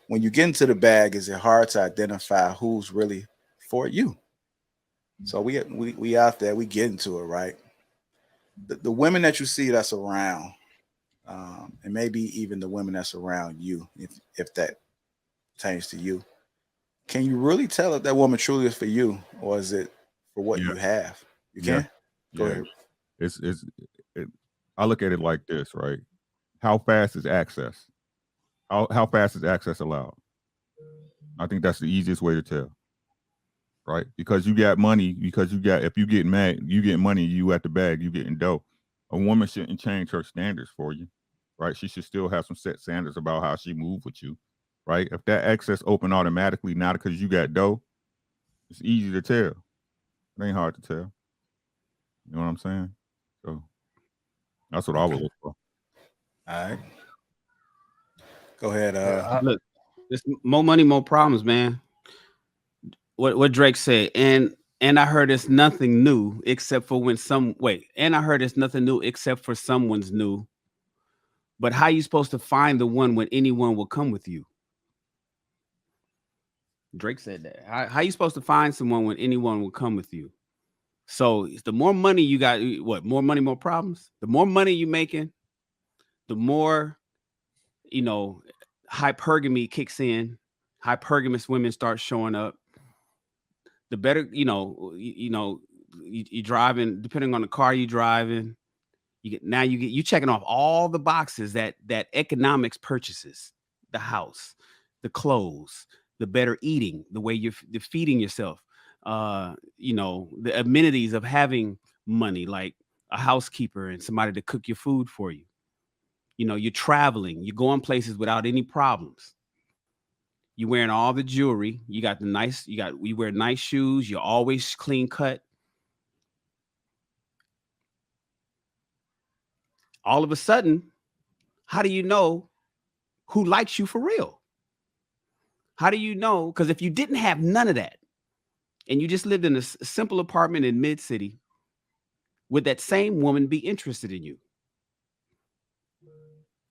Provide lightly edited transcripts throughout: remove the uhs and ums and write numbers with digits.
when you get into the bag, is it hard to identify who's really for you? So we out there, we get into it, right? The women that you see that's around, and maybe even the women that's around you, if that pertains to you, can you really tell if that woman truly is for you, or is it for what Yeah, you have? You yeah, can go yeah. ahead. It's it, I look at it like this, right? How fast is access? How fast is access allowed? I think that's the easiest way to tell, right? Because you got money, because you got if you get mad, you get money, you at the bag, you getting dough. A woman shouldn't change her standards for you, right? She should still have some set standards about how she move with you, right? If that access open automatically, not because you got dough, it's easy to tell. It ain't hard to tell. You know what I'm saying? So that's what I would Okay. look for. All right. Go ahead. Look, it's more money, more problems, man. What Drake said, and I heard it's nothing new except for when some wait, and I heard it's nothing new except for someone's new. But how you supposed to find the one when anyone will come with you? Drake said that. How you supposed to find someone when anyone will come with you? So the more money you got, what more money, more problems. The more money you making, the more you know hypergamy kicks in. Hypergamous women start showing up. The better, you driving, depending on the car you driving, you checking off all the boxes that economics purchases, the house, the clothes, the better eating, the way you're feeding yourself, the amenities of having money, like a housekeeper and somebody to cook your food for you. You're traveling, you're going places without any problems. You're wearing all the jewelry. You wear nice shoes. You're always clean cut. All of a sudden, how do you know who likes you for real? How do you know? Because if you didn't have none of that and you just lived in a simple apartment in mid city, would that same woman be interested in you?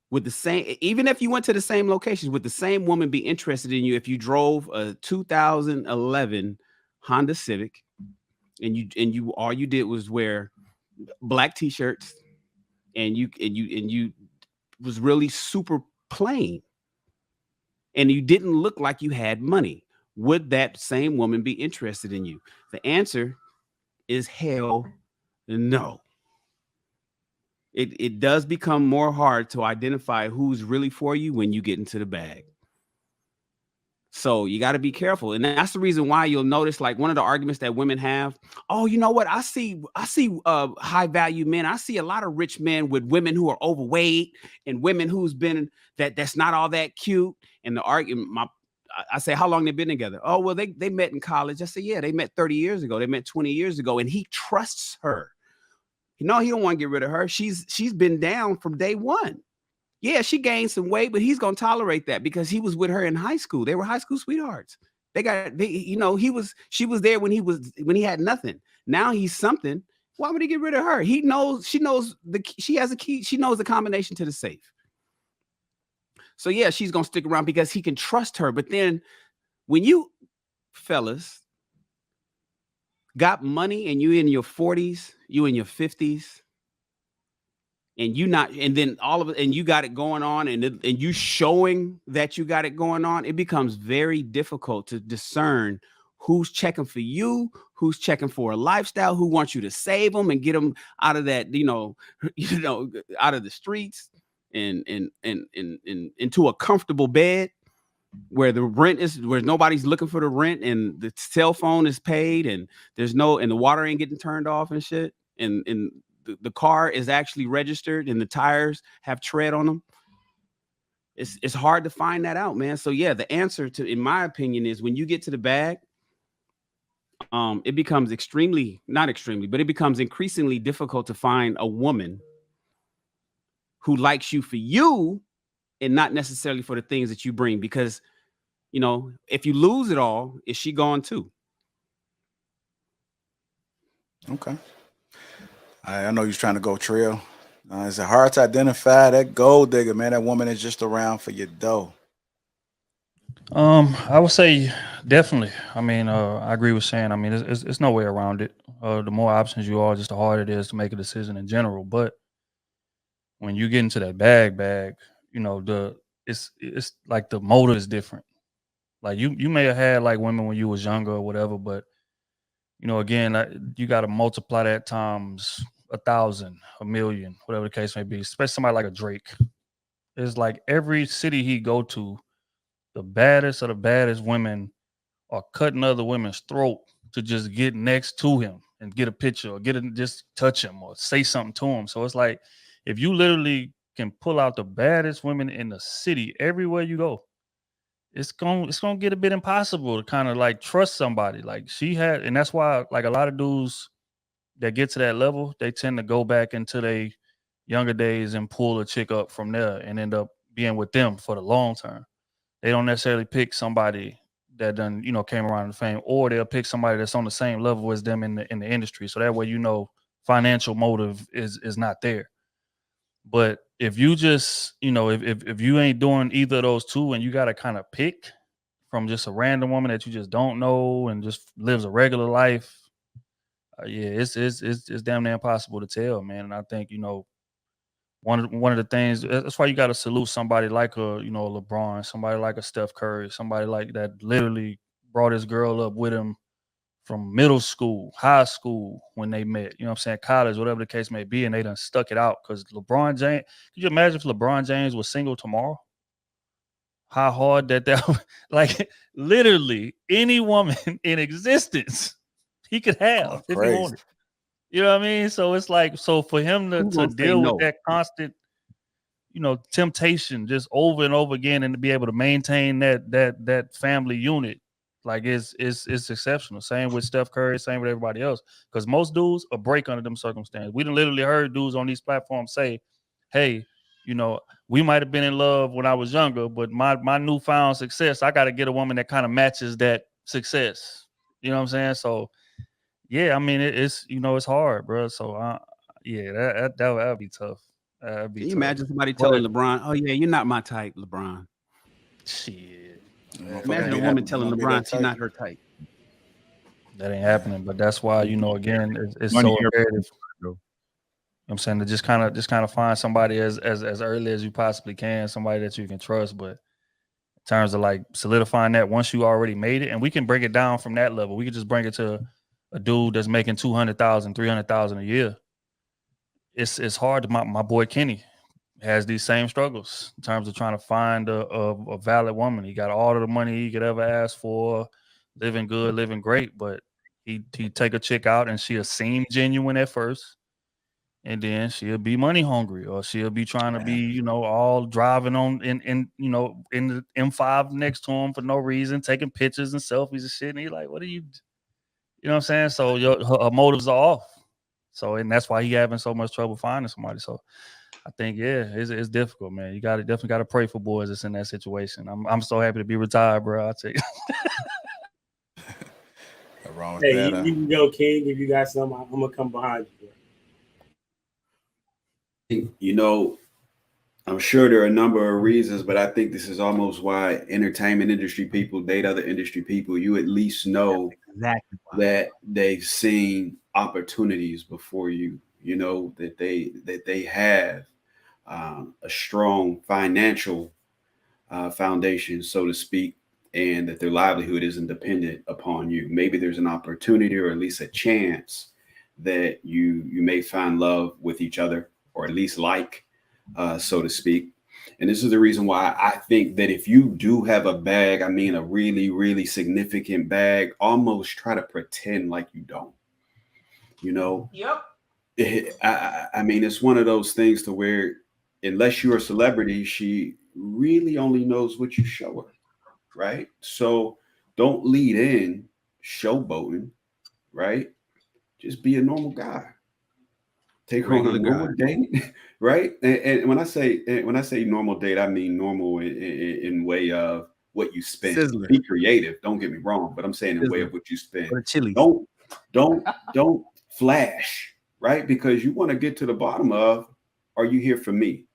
Would the same, even if you went to the same locations, would the same woman be interested in you if you drove a 2011 Honda Civic and you all you did was wear black t-shirts and you was really super plain and you didn't look like you had money? Would that same woman be interested in you? The answer is hell no. It does become more hard to identify who's really for you when you get into the bag. So you got to be careful. And that's the reason why you'll notice, like, one of the arguments that women have, oh, you know what? I see high value men. I see a lot of rich men with women who are overweight and women who's been that's not all that cute. And the argument, I say, how long they been together? Oh, well, they met in college. I say, yeah, they met 30 years ago. They met 20 years ago. And he trusts her. He don't want to get rid of her. She's been down from day one. Yeah, she gained some weight, but he's gonna tolerate that because he was with her in high school. They were high school sweethearts. She was there when he had nothing. Now he's something. Why would he get rid of her? She knows she has a key. She knows the combination to the safe. So yeah, she's gonna stick around because he can trust her. But then when you fellas got money and you in your 40s, you in your 50s, and then all of it, and you got it going on, and you showing that you got it going on, it becomes very difficult to discern who's checking for you, who's checking for a lifestyle, who wants you to save them and get them out of that, out of the streets and into a comfortable bed where where nobody's looking for the rent and the cell phone is paid and and the water ain't getting turned off and shit. And the car is actually registered and the tires have tread on them. It's hard to find that out, man. So yeah, the answer in my opinion, is when you get to the bag, it becomes not extremely, but it becomes increasingly difficult to find a woman who likes you for you and not necessarily for the things that you bring. Because, if you lose it all, is she gone too? Okay. I know you're trying to go trail. It's hard to identify that gold digger, man. That woman is just around for your dough. I would say definitely. I mean, I agree with Shane. I mean, it's no way around it. The more options you are, just the harder it is to make a decision in general. But when you get into that bag, you know, it's like the motive is different. Like you may have had like women when you was younger or whatever, but you know, again, you got to multiply that times 1,000, 1,000,000, whatever the case may be. Especially somebody like a Drake. It's like every city he go to, the baddest of the baddest women are cutting other women's throat to just get next to him and get a picture or just touch him or say something to him. So it's like if you literally can pull out the baddest women in the city everywhere you go, it's gonna get a bit impossible to kind of like trust somebody. Like she had, and that's why like a lot of dudes that get to that level, they tend to go back into their younger days and pull a chick up from there and end up being with them for the long term. They don't necessarily pick somebody that done, you know, came around the fame, or they'll pick somebody that's on the same level as them in the industry. So that way, you know, financial motive is not there. But if you just, you know, if you ain't doing either of those two and you gotta kind of pick from just a random woman that you just don't know and just lives a regular life, yeah, it's damn near impossible to tell, man. And I think, you know, one of the things that's why you got to salute somebody like a, you know, LeBron, somebody like a Steph Curry, somebody like that literally brought his girl up with him from middle school, high school when they met. You know what I'm saying? College, whatever the case may be, and they done stuck it out. Because LeBron James, could you imagine if LeBron James was single tomorrow? How hard that like literally any woman in existence he could Oh, have if he crazy. wanted. You know what I mean? So it's like, so for him Who to gonna say deal with no? that constant, you know, temptation just over and over again and to be able to maintain that family unit, like it's exceptional. Same with Steph Curry, same with everybody else. Because most dudes are break under them circumstances. We done literally heard dudes on these platforms say, hey, you know, we might have been in love when I was younger, but my newfound success, I gotta get a woman that kind of matches that success. You know what I'm saying? So yeah, I mean it's, you know, it's hard, bro. So yeah, that'd be tough. That'd be Can you tough. imagine somebody But telling LeBron, "Oh yeah, you're not my type, LeBron"? shit, Imagine a that woman You telling gonna be that LeBron she's type? not her type. that ain't happening. But that's why, you know, again, it's Money so imperative. everything, though. I'm saying to just kind of find somebody as early as you possibly can, somebody that you can trust. But in terms of like solidifying that once you already made it, and we can bring it down from that level. We could just bring it to a dude that's making 200,000, 300,000 a year. It's hard. My boy Kenny has these same struggles in terms of trying to find a valid woman. He got all of the money he could ever ask for, living good, living great, but he take a chick out and she'll seem genuine at first, and then she'll be money hungry, or she'll be trying to be, Man, you know, all driving on in you know, in the M5 next to him for no reason, taking pictures and selfies and shit. And he's like, what are you know what I'm saying? So her motives are off. So, and that's why he having so much trouble finding somebody. So I think, yeah, it's difficult, man. You definitely got to pray for boys that's in that situation. I'm so happy to be retired, bro. I tell you. what's wrong with Hey, that? you can go, King. If you got something, I'm gonna come behind you. You know, I'm sure there are a number of reasons, but I think this is almost why entertainment industry people date other industry people. You at least That's know exactly why. that they've seen opportunities before you. You know that they have a strong financial foundation, so to speak, and that their livelihood isn't dependent upon you. Maybe there's an opportunity or at least a chance that you may find love with each other, or at least like, so to speak. And this is the reason why I think that if you do have a bag, I mean a really, really significant bag, almost try to pretend like you don't. You know, Yep. I mean, it's one of those things to where, unless you're a celebrity, she really only knows what you show her, right? So don't lead in showboating, right? Just be a normal guy. Take her on a Regular normal guy. date, right? And when I say normal date, I mean normal in way of what you spend. Sizzler. Be creative. Don't get me wrong, but I'm saying in way Sizzler. of what you spend. Or the chilies. Don't flash, right? Because you want to get to the bottom of, are you here for me?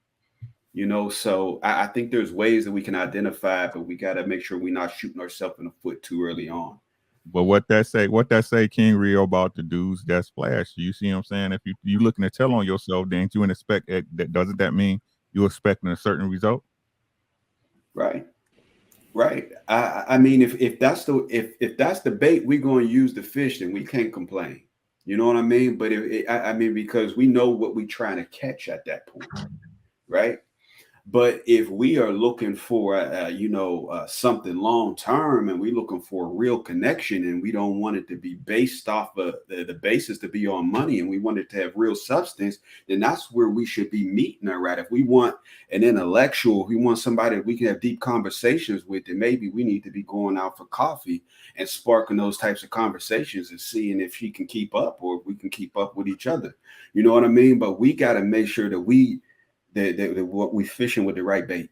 You know, so I think there's ways that we can identify, but we got to make sure we're not shooting ourselves in the foot too early on. But what that say, King Rio, about the dudes that's flash. You see what I'm saying? If you looking to tell on yourself, then you expect that. Doesn't that mean you're expecting a certain result? Right. Right. I mean, if that's the bait we're going to use to fish, then we can't complain. You know what I mean? But I mean, because we know what we're trying to catch at that point, right? But if we are looking for, something long term, and we're looking for a real connection, and we don't want it to be based off of the basis to be on money, and we want it to have real substance, then that's where we should be meeting her at. If we want an intellectual, if we want somebody that we can have deep conversations with, then maybe we need to be going out for coffee and sparking those types of conversations and seeing if she can keep up or if we can keep up with each other. You know what I mean? But we got to make sure that what we fishing with the right bait.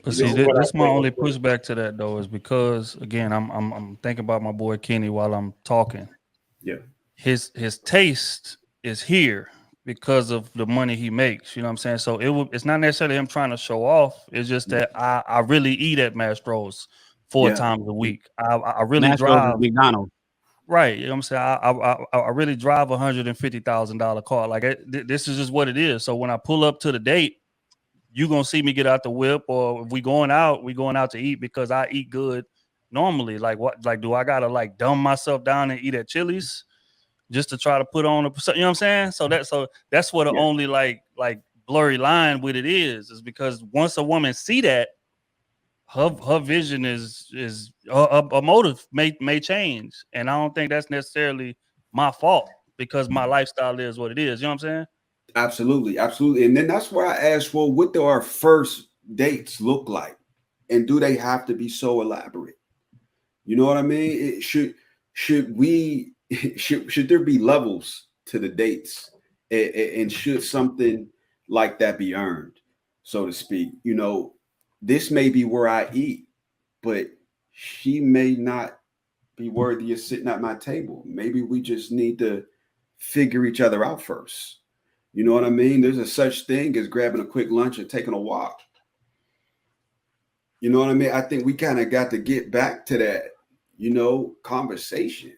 But see, this my only pushback to that though is because again, I'm thinking about my boy Kenny while I'm talking. Yeah, his taste is here because of the money he makes. You know what I'm saying? So it's not necessarily him trying to show off. It's just that I really eat at Mastro's 4 times a week. I really drive McDonald's. Right, you know what I'm saying? I really drive $150,000 car. Like this is just what it is. So when I pull up to the date, you're gonna see me get out the whip, or if we going out to eat because I eat good normally. Like do I gotta like dumb myself down and eat at Chili's just to try to put on you know what I'm saying? So that's what the only like blurry line with it is because once a woman see that, her vision is a motive may change, and I don't think that's necessarily my fault because my lifestyle is what it is. You know what I'm saying? Absolutely, absolutely. And then that's why I asked, well, what do our first dates look like, and do they have to be so elaborate? You know what I mean? Should there be levels to the dates, and should something like that be earned, so to speak? You know, this may be where I eat, but she may not be worthy of sitting at my table. Maybe we just need to figure each other out first. You know what I mean? There's a such thing as grabbing a quick lunch and taking a walk. You know what I mean? I think we kind of got to get back to that, conversation.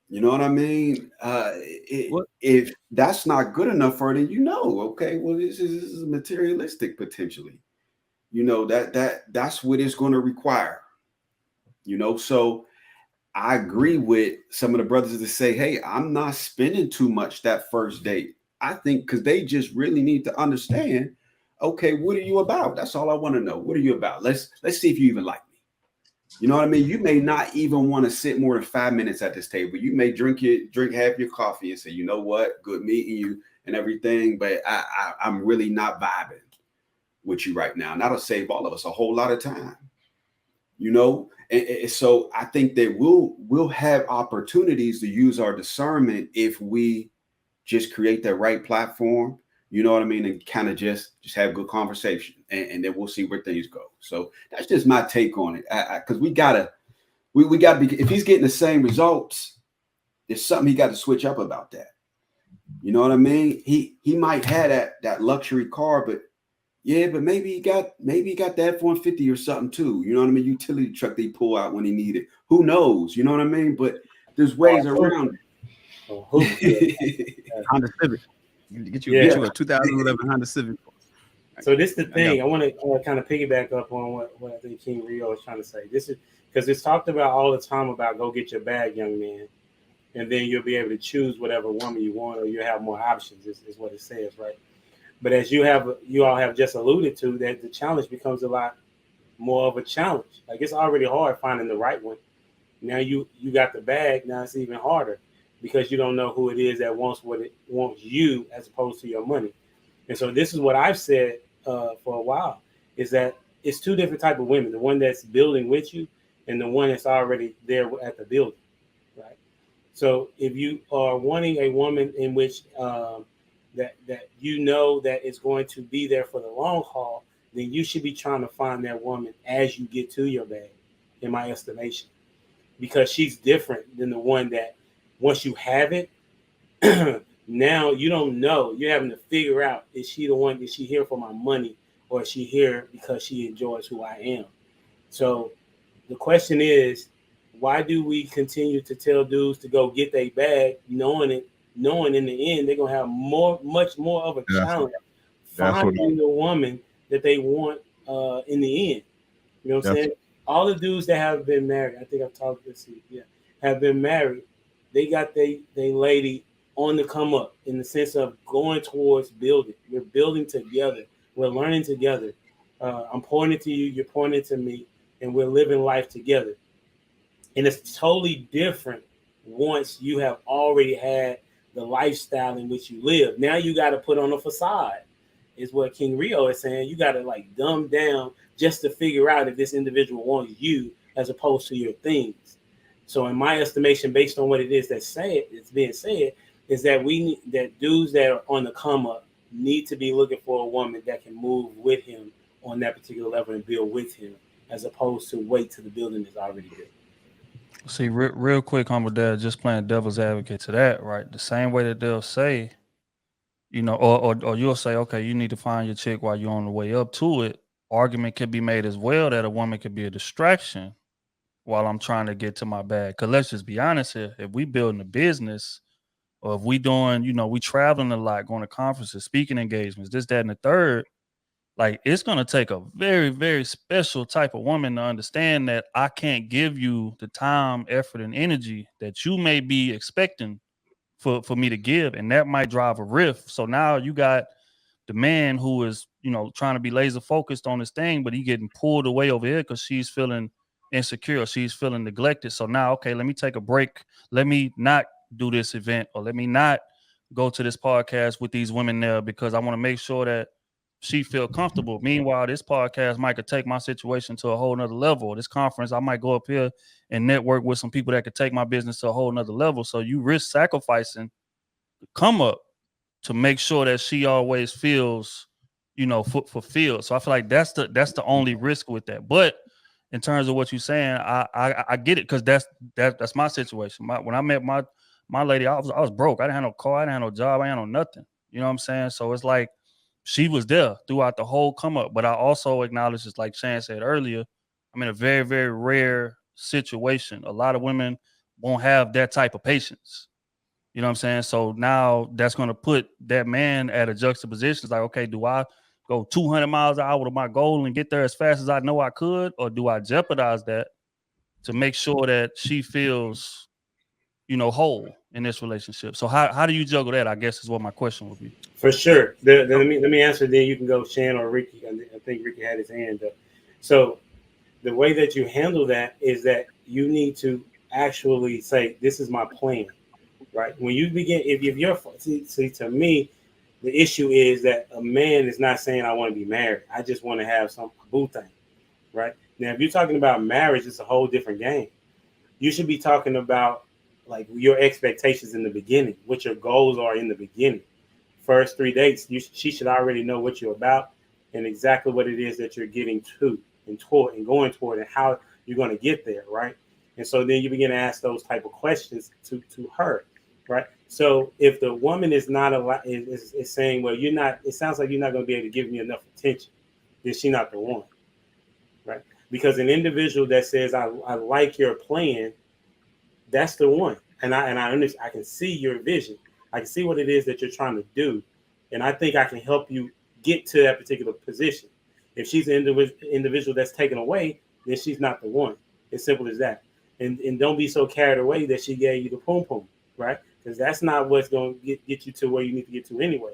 You know what I mean? If that's not good enough for her, then okay, well, this is materialistic potentially. That's what it's going to require. So I agree with some of the brothers that say, hey, I'm not spending too much that first date. I think because they just really need to understand, okay, what are you about? That's all I want to know. What are you about? Let's see if you even like me. You know what I mean? You may not even want to sit more than 5 minutes at this table. You may drink half your coffee and say, you know what, good meeting you and everything, but I'm really not vibing with you right now. And that'll save all of us a whole lot of time. And so I think that we'll have opportunities to use our discernment if we just create that right platform, you know what I mean, and kind of just have good conversation, and then we'll see where things go. So that's just my take on it, because we gotta be, if he's getting the same results, there's something he got to switch up about that. You know what I mean? He might have that luxury car, but maybe he got the F-150 or something too. You know what I mean? Utility truck they pull out when he need it. Who knows? You know what I mean? But there's ways around it. Honda Civic. Get you a 2011 Honda Civic. So this is the thing. I want to kind of piggyback up on what I think King Rio is trying to say. This is because it's talked about all the time about go get your bag, young man, and then you'll be able to choose whatever woman you want, or you have more options. Is what it says, right? But as you all have just alluded to, that the challenge becomes a lot more of a challenge. Like it's already hard finding the right one. Now you got the bag. Now it's even harder because you don't know who it is that wants you as opposed to your money. And so this is what I've said for a while, is that it's two different type of women: the one that's building with you, and the one that's already there at the building, right? So if you are wanting a woman in which that that is going to be there for the long haul, then you should be trying to find that woman as you get to your bag, in my estimation, because she's different than the one that once you have it, Now you don't know. You're having to figure out, is she the one? Is she here for my money, or is she here because she enjoys who I am? So the question is, why do we continue to tell dudes to go get their bag, knowing in the end they're gonna have much more of a challenge finding the woman that they want in the end? You know what I'm saying? All the dudes that have been married, I think I've talked this, have been married. They got they lady on the come up in the sense of going towards building. We're building together. We're learning together. I'm pointing to you. You're pointing to me, and we're living life together. And it's totally different once you have already had the lifestyle in which you live. Now you got to put on a facade, is what King Rio is saying. You got to like dumb down just to figure out if this individual wants you as opposed to your things. So in my estimation, based on what it is it's being said, is that that dudes that are on the come up need to be looking for a woman that can move with him on that particular level and build with him, as opposed to wait till the building is already built. See, real quick, Humble Dad, just playing devil's advocate to that, right? The same way that they'll say, you know, or you'll say, okay, you need to find your chick while you're on the way up to it. Argument can be made as well that a woman could be a distraction while I'm trying to get to my bag. Because let's just be honest here. If we building a business, or if we doing, you know, we traveling a lot, going to conferences, speaking engagements, this, that, and the third, like it's going to take a very, very special type of woman to understand that I can't give you the time, effort, and energy that you may be expecting for me to give. And that might drive a rift. So now you got the man who is, you know, trying to be laser focused on this thing, but he getting pulled away over here because she's feeling insecure, she's feeling neglected. So now, okay, let me take a break. Let me not do this event, or let me not go to this podcast with these women there, because I want to make sure that she feel comfortable. Meanwhile, this podcast might could take my situation to a whole nother level. This conference, I might go up here and network with some people that could take my business to a whole nother level. So you risk sacrificing the come up to make sure that she always feels, you know, fulfilled. So I feel like that's the only risk with that. But in terms of what you're saying, I get it, because that's my situation. When I met my lady, I was broke. I didn't have no car, I didn't have no job, I didn't have no nothing. You know what I'm saying? So it's like she was there throughout the whole come up. But I also acknowledge, just like Shan said earlier, I'm in a very, very rare situation. A lot of women won't have that type of patience. You know what I'm saying? So now that's going to put that man at a juxtaposition. It's like, okay, do I go 200 miles an hour to my goal and get there as fast as I know I could? Or do I jeopardize that to make sure that she feels, you know, whole in this relationship? So how do you juggle that, I guess, is what my question would be. For sure. Let me answer, then you can go Shan or Ricky. I think Ricky had his hand up. So the way that you handle that is that you need to actually say, this is my plan, right? When you begin, if you're, see, to me, the issue is that a man is not saying I want to be married. I just want to have some boo thing, right? Now, if you're talking about marriage, it's a whole different game. You should be talking about like your expectations in the beginning, what your goals are in the beginning. First 3 dates, she should already know what you're about and exactly what it is that you're getting to and toward and going toward, and how you're going to get there, right? And so then you begin to ask those type of questions to her, right? So if the woman is not is saying, well, you're not, it sounds like you're not going to be able to give me enough attention, then she's not the one, right? Because an individual that says, I like your plan, that's the one. And I understand, I can see your vision. I can see what it is that you're trying to do. And I think I can help you get to that particular position. If she's an individual that's taken away, then she's not the one. As simple as that. And don't be so carried away that she gave you the poom poom, right? Because that's not what's going to get you to where you need to get to anyway.